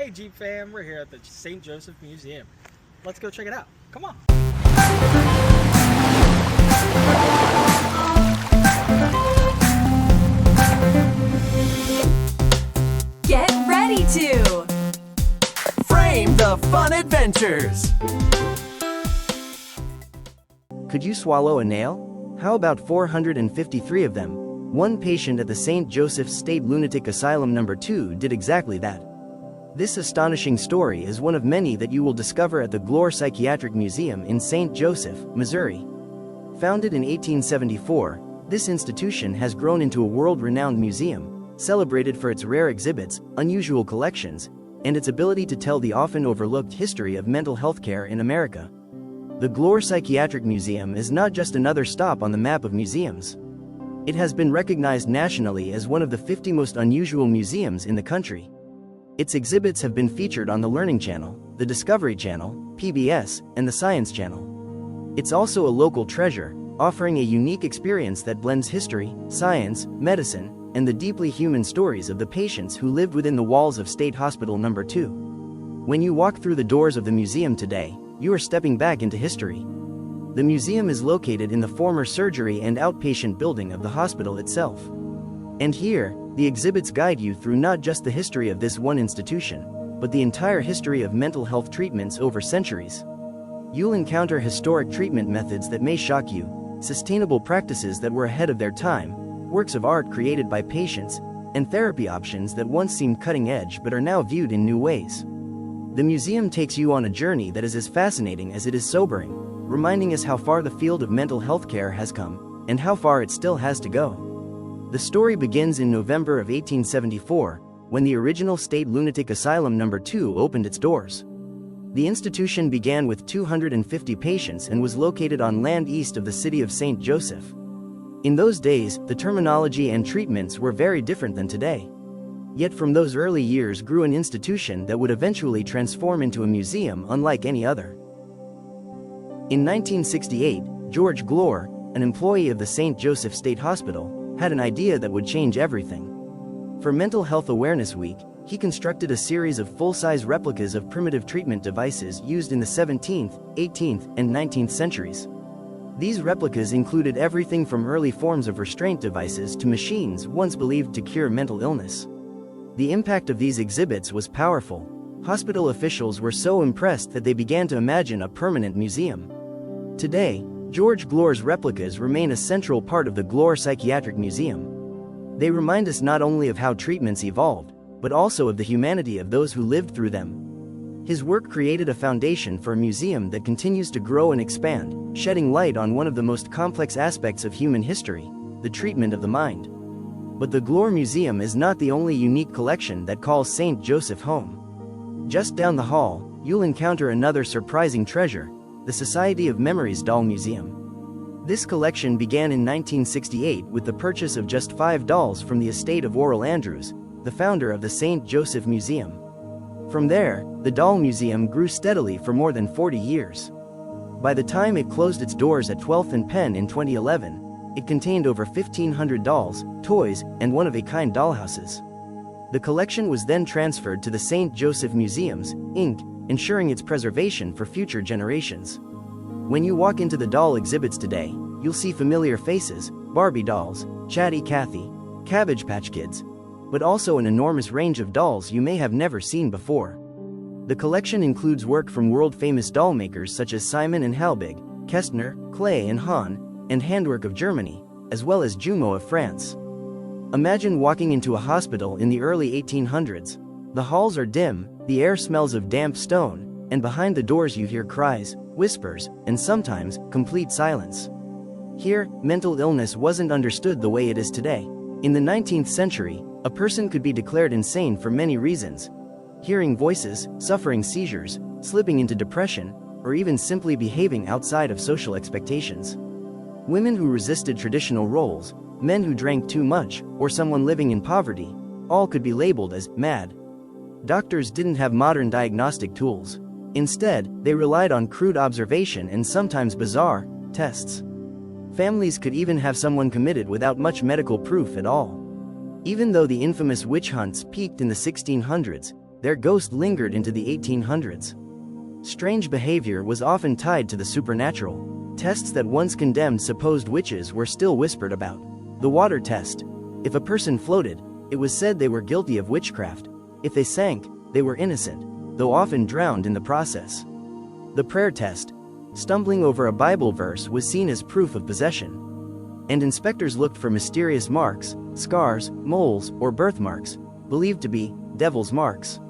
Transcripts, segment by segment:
Hey Jeep fam, we're here at the St. Joseph Museum. Let's go check it out. Come on. Get ready to frame the fun adventures. Could you swallow a nail? How about 453 of them? One patient at the St. Joseph's State Lunatic Asylum No. 2 did exactly that. This astonishing story is one of many that you will discover at the Glore Psychiatric Museum in St. Joseph, Missouri. Founded in 1874, this institution has grown into a world-renowned museum, celebrated for its rare exhibits, unusual collections, and its ability to tell the often overlooked history of mental health care in America. The Glore Psychiatric Museum is not just another stop on the map of museums. It has been recognized nationally as one of the 50 most unusual museums in the country. Its exhibits have been featured on the Learning Channel, the Discovery Channel, PBS, and the Science Channel. It's also a local treasure, offering a unique experience that blends history, science, medicine, and the deeply human stories of the patients who lived within the walls of State Hospital No. 2. When you walk through the doors of the museum today, you are stepping back into history. The museum is located in the former surgery and outpatient building of the hospital itself. And here, the exhibits guide you through not just the history of this one institution, but the entire history of mental health treatments over centuries. You'll encounter historic treatment methods that may shock you, sustainable practices that were ahead of their time, works of art created by patients, and therapy options that once seemed cutting edge but are now viewed in new ways. The museum takes you on a journey that is as fascinating as it is sobering, reminding us how far the field of mental health care has come, and how far it still has to go. The story begins in November of 1874, when the original State Lunatic Asylum No. 2 opened its doors. The institution began with 250 patients and was located on land east of the city of St. Joseph. In those days, the terminology and treatments were very different than today. Yet from those early years grew an institution that would eventually transform into a museum unlike any other. In 1968, George Glore, an employee of the St. Joseph State Hospital, had an idea that would change everything. For Mental Health Awareness Week, he constructed a series of full-size replicas of primitive treatment devices used in the 17th, 18th, and 19th centuries. These replicas included everything from early forms of restraint devices to machines once believed to cure mental illness. The impact of these exhibits was powerful. Hospital officials were so impressed that they began to imagine a permanent museum. Today, George Glore's replicas remain a central part of the Glore Psychiatric Museum. They remind us not only of how treatments evolved, but also of the humanity of those who lived through them. His work created a foundation for a museum that continues to grow and expand, shedding light on one of the most complex aspects of human history, the treatment of the mind. But the Glore Museum is not the only unique collection that calls St. Joseph home. Just down the hall, you'll encounter another surprising treasure, the Society of Memories Doll Museum. This collection began in 1968 with the purchase of just 5 dolls from the estate of Oral Andrews, the founder of the St. Joseph Museum. From there, the doll museum grew steadily for more than 40 years. By the time it closed its doors at 12th and Penn in 2011, it contained over 1,500 dolls, toys, and one-of-a-kind dollhouses. The collection was then transferred to the St. Joseph Museums, Inc., ensuring its preservation for future generations. When you walk into the doll exhibits today, you'll see familiar faces, Barbie dolls, Chatty Cathy, Cabbage Patch Kids, but also an enormous range of dolls you may have never seen before. The collection includes work from world-famous doll makers such as Simon and Halbig, Kestner, Clay and Hahn, and handwork of Germany, as well as Jumeau of France. Imagine walking into a hospital in the early 1800s. The halls are dim, the air smells of damp stone, and behind the doors you hear cries, whispers, and sometimes, complete silence. Here, mental illness wasn't understood the way it is today. In the 19th century, a person could be declared insane for many reasons: hearing voices, suffering seizures, slipping into depression, or even simply behaving outside of social expectations. Women who resisted traditional roles, men who drank too much, or someone living in poverty, all could be labeled as mad. Doctors didn't have modern diagnostic tools. Instead, they relied on crude observation and sometimes bizarre tests. Families could even have someone committed without much medical proof at all. Even though the infamous witch hunts peaked in the 1600s, their ghost lingered into the 1800s. Strange behavior was often tied to the supernatural. Tests that once condemned supposed witches were still whispered about. The water test. If a person floated, it was said they were guilty of witchcraft. If they sank, they were innocent, though often drowned in the process. The prayer test. Stumbling over a Bible verse was seen as proof of possession. And inspectors looked for mysterious marks, scars, moles, or birthmarks, believed to be devil's marks.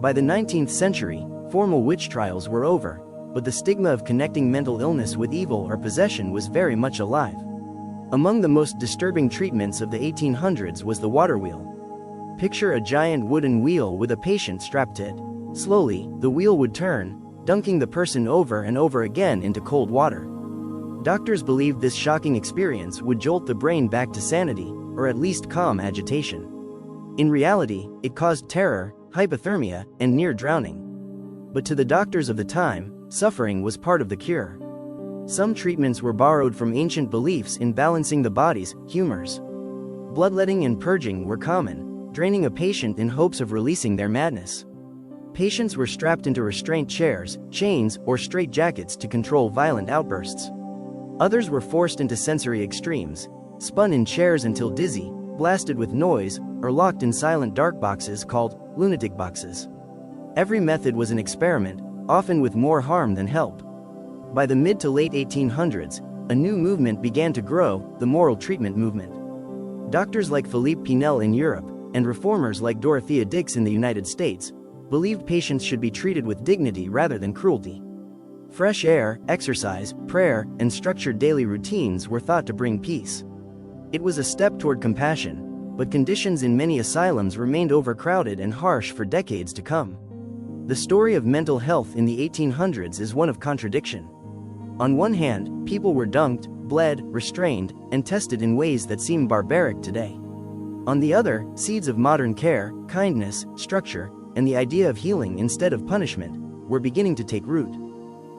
By the 19th century, formal witch trials were over, but the stigma of connecting mental illness with evil or possession was very much alive. Among the most disturbing treatments of the 1800s was the water wheel. Picture a giant wooden wheel with a patient strapped to it. Slowly, the wheel would turn, dunking the person over and over again into cold water. Doctors believed this shocking experience would jolt the brain back to sanity, or at least calm agitation. In reality, it caused terror, hypothermia, and near drowning. But to the doctors of the time, suffering was part of the cure. Some treatments were borrowed from ancient beliefs in balancing the body's humors. Bloodletting and purging were common, draining a patient in hopes of releasing their madness. Patients were strapped into restraint chairs, chains, or straitjackets to control violent outbursts. Others were forced into sensory extremes, spun in chairs until dizzy, blasted with noise, or locked in silent dark boxes called lunatic boxes. Every method was an experiment, often with more harm than help. By the mid to late 1800s, a new movement began to grow, the moral treatment movement. Doctors like Philippe Pinel in Europe, and reformers like Dorothea Dix in the United States, believed patients should be treated with dignity rather than cruelty. Fresh air, exercise, prayer, and structured daily routines were thought to bring peace. It was a step toward compassion, but conditions in many asylums remained overcrowded and harsh for decades to come. The story of mental health in the 1800s is one of contradiction. On one hand, people were dunked, bled, restrained, and tested in ways that seem barbaric today. On the other, seeds of modern care, kindness, structure, and the idea of healing instead of punishment were beginning to take root.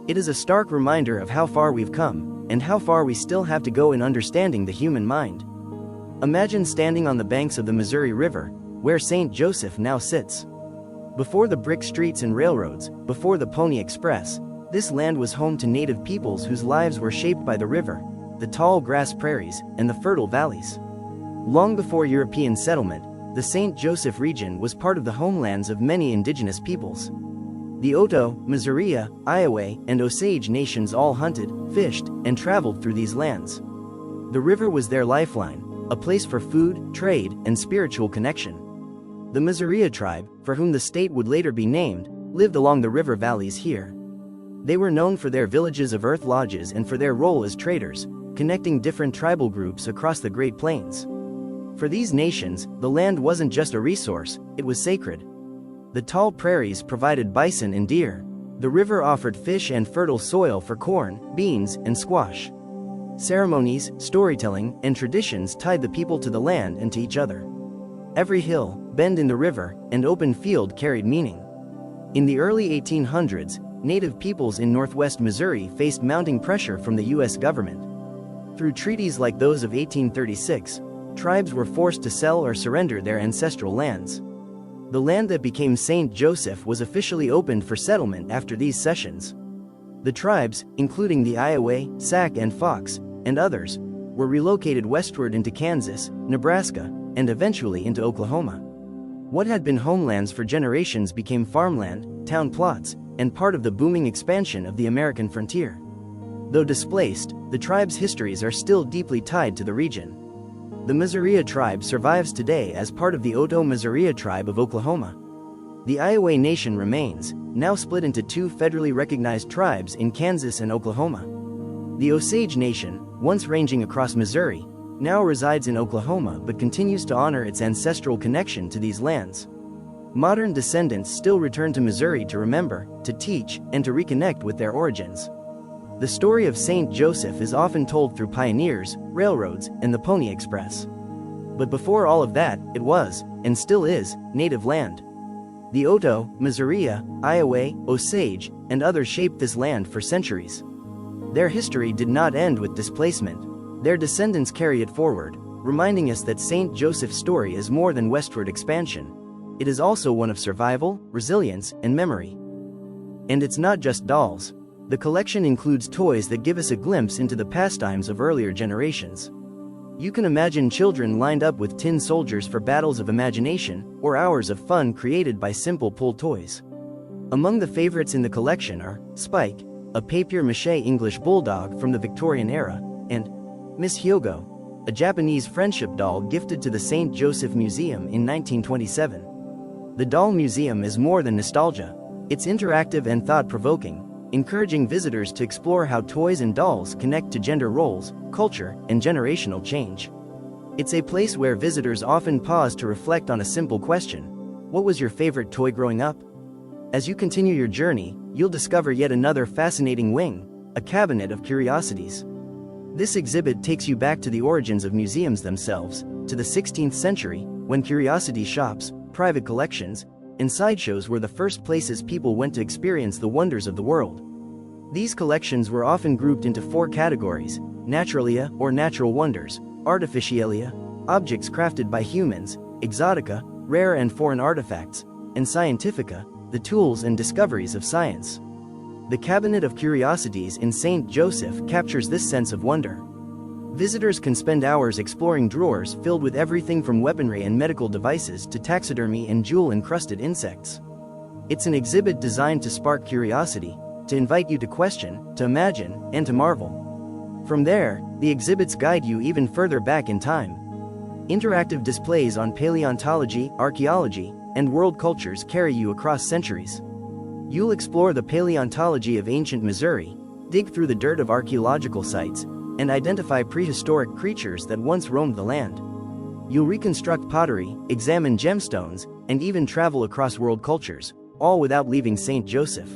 It is a stark reminder of how far we've come, and how far we still have to go in understanding the human mind. Imagine standing on the banks of the Missouri River, where St. Joseph now sits. Before the brick streets and railroads, before the Pony Express, this land was home to native peoples whose lives were shaped by the river, the tall grass prairies, and the fertile valleys. Long before European settlement, the St. Joseph region was part of the homelands of many indigenous peoples. The Oto, Missouri, Iowa, and Osage nations all hunted, fished, and traveled through these lands. The river was their lifeline, a place for food, trade, and spiritual connection. The Missouri tribe, for whom the state would later be named, lived along the river valleys here. They were known for their villages of earth lodges and for their role as traders, connecting different tribal groups across the Great Plains. For these nations, the land wasn't just a resource, it was sacred. The tall prairies provided bison and deer. The river offered fish and fertile soil for corn, beans, and squash. Ceremonies, storytelling, and traditions tied the people to the land and to each other. Every hill, bend in the river, and open field carried meaning. In the early 1800s, native peoples in northwest Missouri faced mounting pressure from the U.S. government. Through treaties like those of 1836, tribes were forced to sell or surrender their ancestral lands. The land that became St. Joseph was officially opened for settlement after these cessions. The tribes, including the Iowa, Sac and Fox, and others, were relocated westward into Kansas, Nebraska, and eventually into Oklahoma. What had been homelands for generations became farmland, town plots, and part of the booming expansion of the American frontier. Though displaced, the tribe's histories are still deeply tied to the region. The Missouri tribe survives today as part of the Oto Missouri tribe of Oklahoma. The Iowa Nation remains, now split into two federally recognized tribes in Kansas and Oklahoma. The Osage Nation, once ranging across Missouri, now resides in Oklahoma but continues to honor its ancestral connection to these lands. Modern descendants still return to Missouri to remember, to teach, and to reconnect with their origins. The story of St. Joseph is often told through pioneers, railroads, and the Pony Express. But before all of that, it was, and still is, native land. The Oto, Missouri, Iowa, Osage, and others shaped this land for centuries. Their history did not end with displacement. Their descendants carry it forward, reminding us that St. Joseph's story is more than westward expansion. it is also one of survival, resilience, and memory. And it's not just dolls. The collection includes toys that give us a glimpse into the pastimes of earlier generations. You can imagine children lined up with tin soldiers for battles of imagination, or hours of fun created by simple pull toys. Among the favorites in the collection are Spike, a papier-mâché English bulldog from the Victorian era, and Miss Hyogo, a Japanese friendship doll gifted to the St. Joseph Museum in 1927. The doll museum is more than nostalgia. It's interactive and thought-provoking, encouraging visitors to explore how toys and dolls connect to gender roles, culture, and generational change. It's a place where visitors often pause to reflect on a simple question: what was your favorite toy growing up? As you continue your journey, you'll discover yet another fascinating wing, a cabinet of curiosities. This exhibit takes you back to the origins of museums themselves, to the 16th century, when curiosity shops, private collections, and sideshows were the first places people went to experience the wonders of the world. These collections were often grouped into 4 categories: naturalia, or natural wonders; artificialia, objects crafted by humans; exotica, rare and foreign artifacts; and scientifica, the tools and discoveries of science. The Cabinet of Curiosities in St. Joseph captures this sense of wonder. Visitors can spend hours exploring drawers filled with everything from weaponry and medical devices to taxidermy and jewel-encrusted insects. It's an exhibit designed to spark curiosity, to invite you to question, to imagine, and to marvel. From there, the exhibits guide you even further back in time. Interactive displays on paleontology, archaeology, and world cultures carry you across centuries. You'll explore the paleontology of ancient Missouri, dig through the dirt of archaeological sites, and identify prehistoric creatures that once roamed the land. You'll reconstruct pottery, examine gemstones, and even travel across world cultures, all without leaving St. Joseph.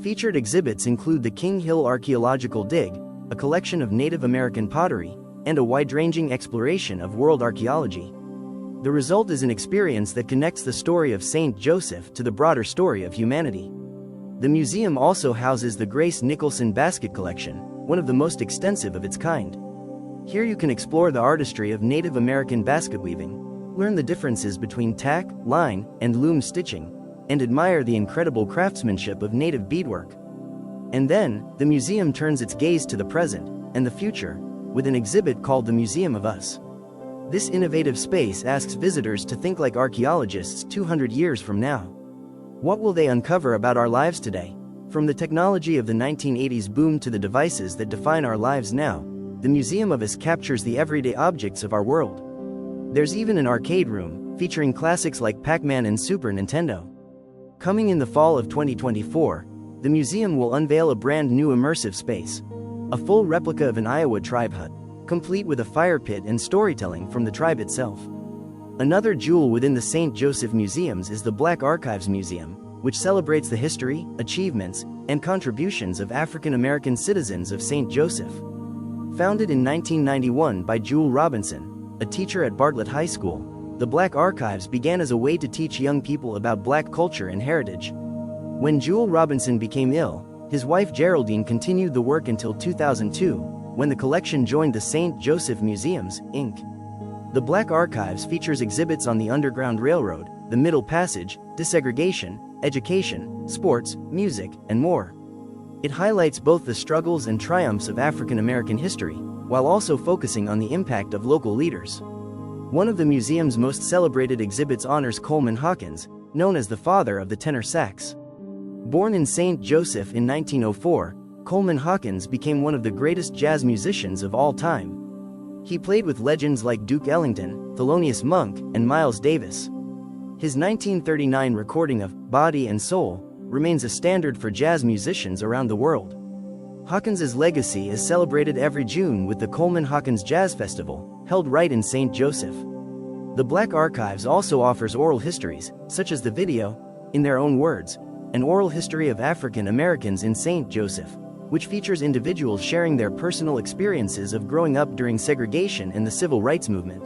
Featured exhibits include the King Hill Archaeological Dig, a collection of Native American pottery, and a wide-ranging exploration of world archaeology. The result is an experience that connects the story of St. Joseph to the broader story of humanity. The museum also houses the Grace Nicholson Basket Collection, one of the most extensive of its kind. Here you can explore the artistry of Native American basket weaving, learn the differences between tack, line, and loom stitching, and admire the incredible craftsmanship of native beadwork. And then, the museum turns its gaze to the present and the future, with an exhibit called the Museum of Us. This innovative space asks visitors to think like archaeologists 200 years from now. What will they uncover about our lives today? From the technology of the 1980s boom to the devices that define our lives now, the Museum of Us captures the everyday objects of our world. There's even an arcade room, featuring classics like Pac-Man and Super Nintendo. Coming in the fall of 2024, the museum will unveil a brand new immersive space, a full replica of an Iowa tribe hut, complete with a fire pit and storytelling from the tribe itself. Another jewel within the St. Joseph Museums is the Black Archives Museum, which celebrates the history, achievements, and contributions of African American citizens of St. Joseph. Founded in 1991 by Jewel Robinson, a teacher at Bartlett High School, the Black Archives began as a way to teach young people about Black culture and heritage. When Jewel Robinson became ill, his wife Geraldine continued the work until 2002, when the collection joined the St. Joseph Museums, Inc. The Black Archives features exhibits on the Underground Railroad, the Middle Passage, desegregation, education, sports, music, and more. It highlights both the struggles and triumphs of African American history, while also focusing on the impact of local leaders. One of the museum's most celebrated exhibits honors Coleman Hawkins, known as the father of the tenor sax. Born in St. Joseph in 1904, Coleman Hawkins became one of the greatest jazz musicians of all time. He played with legends like Duke Ellington, Thelonious Monk, and Miles Davis. His 1939 recording of Body and Soul remains a standard for jazz musicians around the world. Hawkins's legacy is celebrated every June with the Coleman Hawkins Jazz Festival, held right in St. Joseph. The Black Archives also offers oral histories, such as the video, In Their Own Words, an oral history of African Americans in St. Joseph, which features individuals sharing their personal experiences of growing up during segregation and the civil rights movement.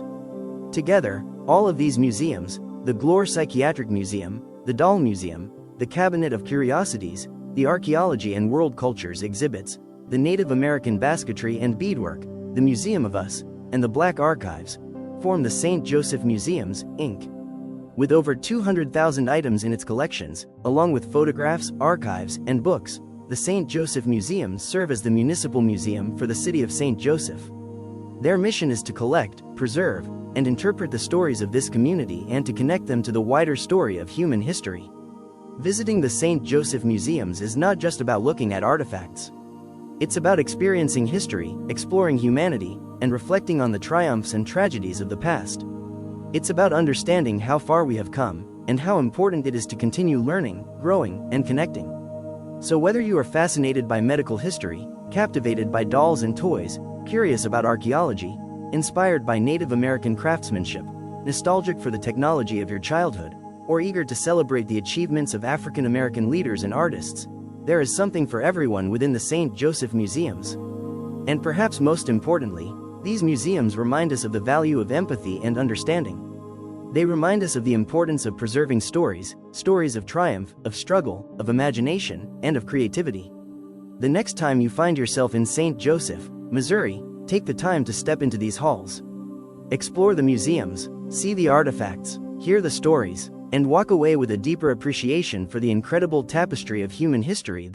Together, all of these museums, the Glore Psychiatric Museum, the Doll Museum, the Cabinet of Curiosities, the Archaeology and World Cultures exhibits, the Native American basketry and beadwork, the Museum of Us, and the Black Archives, form the St. Joseph Museums, Inc. With over 200,000 items in its collections, along with photographs, archives, and books, the St. Joseph Museums serve as the municipal museum for the city of St. Joseph. Their mission is to collect, preserve, and interpret the stories of this community and to connect them to the wider story of human history. Visiting the St. Joseph Museums is not just about looking at artifacts. It's about experiencing history, exploring humanity, and reflecting on the triumphs and tragedies of the past. It's about understanding how far we have come, and how important it is to continue learning, growing, and connecting. So whether you are fascinated by medical history, captivated by dolls and toys, curious about archaeology, inspired by Native American craftsmanship, nostalgic for the technology of your childhood, or eager to celebrate the achievements of African American leaders and artists, there is something for everyone within the St. Joseph Museums. And perhaps most importantly, these museums remind us of the value of empathy and understanding. They remind us of the importance of preserving stories of triumph, of struggle, of imagination, and of creativity. The next time you find yourself in St. Joseph, Missouri, take the time to step into these halls. Explore the museums, see the artifacts, hear the stories, and walk away with a deeper appreciation for the incredible tapestry of human history that